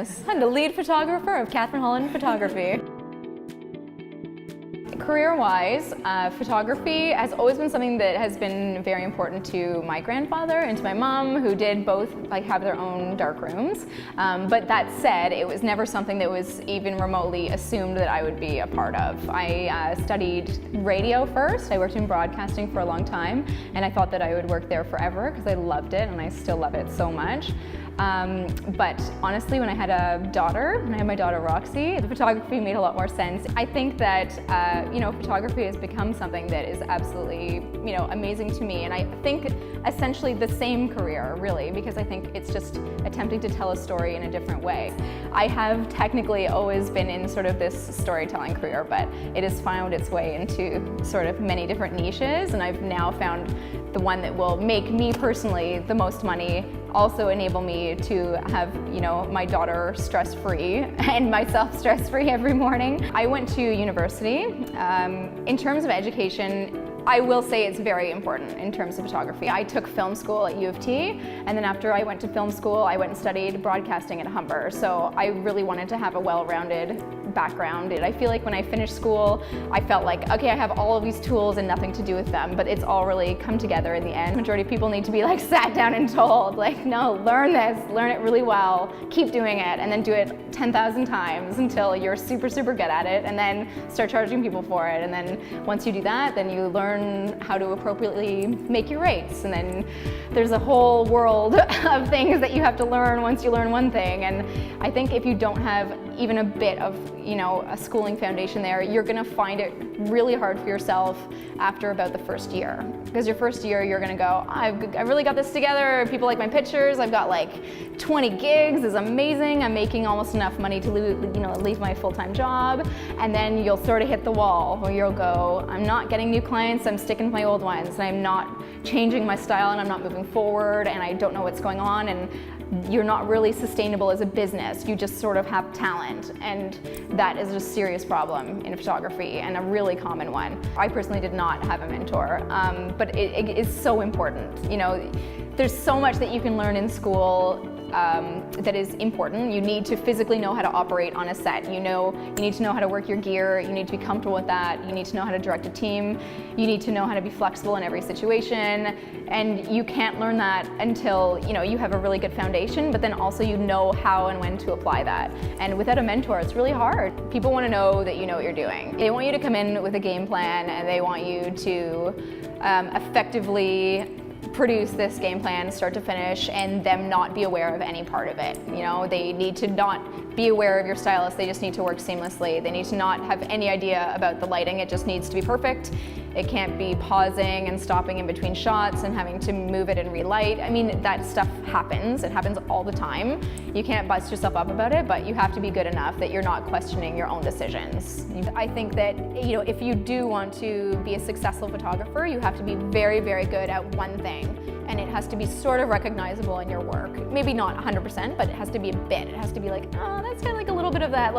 I'm the lead photographer of Katherine Holland Photography. Career-wise, photography has always been something that has been very important to my grandfather and to my mom, who did both have their own dark rooms. But that said, it was never something that was even remotely assumed that I would be a part of. I studied radio first. I worked in broadcasting for a long time, and I thought that I would work there forever because I loved it, and I still love it so much. But honestly, when I had my daughter Roxy, the photography made a lot more sense. I think that photography has become something that is absolutely amazing to me, and I think essentially the same career really, because I think it's just attempting to tell a story in a different way. I have technically always been in sort of this storytelling career, but it has found its way into sort of many different niches, and I've now found the one that will make me personally the most money, also enable me to have my daughter stress-free and myself stress-free every morning. I went to university. In terms of education, I will say it's very important in terms of photography. I took film school at U of T, and then after I went to film school, I went and studied broadcasting at Humber. So I really wanted to have a well-rounded background. And I feel like when I finished school, I felt like, okay, I have all of these tools and nothing to do with them, but it's all really come together in the end. Majority of people need to be sat down and told, no, learn this, learn it really well, keep doing it, and then do it 10,000 times until you're super, super good at it, and then start charging people for it. And then once you do that, then you learn how to appropriately make your rates. And then there's a whole world of things that you have to learn once you learn one thing. And I think if you don't have even a bit of a schooling foundation there, you're gonna find it really hard for yourself after about the first year. Because your first year, you're gonna go, I really got this together, people like my pictures, I've got 20 gigs, it's amazing, I'm making almost enough money to leave my full-time job. And then you'll sort of hit the wall where you'll go, I'm not getting new clients, I'm sticking to my old ones, and I'm not changing my style, and I'm not moving forward, and I don't know what's going on, and you're not really sustainable as a business. You just sort of have talent, and that is a serious problem in photography, and a really common one. I personally did not have a mentor, but it is so important. There's so much that you can learn in school that is important. You need to physically know how to operate on a set. You need to know how to work your gear. You need to be comfortable with that. You need to know how to direct a team. You need to know how to be flexible in every situation. And you can't learn that until you have a really good foundation, but then also you know how and when to apply that. And without a mentor, it's really hard. People want to know that you know what you're doing. They want you to come in with a game plan, and they want you to effectively produce this game plan start to finish, and them not be aware of any part of it. They need to not be aware of your stylist, they just need to work seamlessly. They need to not have any idea about the lighting, it just needs to be perfect. It can't be pausing and stopping in between shots and having to move it and relight. I mean, that stuff happens. It happens all the time. You can't bust yourself up about it, but you have to be good enough that you're not questioning your own decisions. I think that, if you do want to be a successful photographer, you have to be very, very good at one thing. And it has to be sort of recognizable in your work. Maybe not 100%, but it has to be a bit. It has to be oh, that's kind of a little bit of that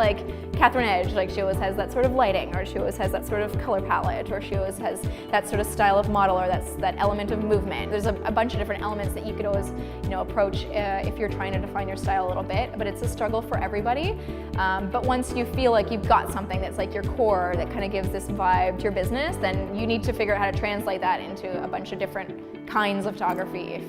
Catherine Edge, she always has that sort of lighting, or she always has that sort of color palette, or she always has that sort of style of model, or that element of movement. There's a bunch of different elements that you could always approach if you're trying to define your style a little bit, but it's a struggle for everybody. But once you feel like you've got something that's your core that kind of gives this vibe to your business, then you need to figure out how to translate that into a bunch of different kinds of photography.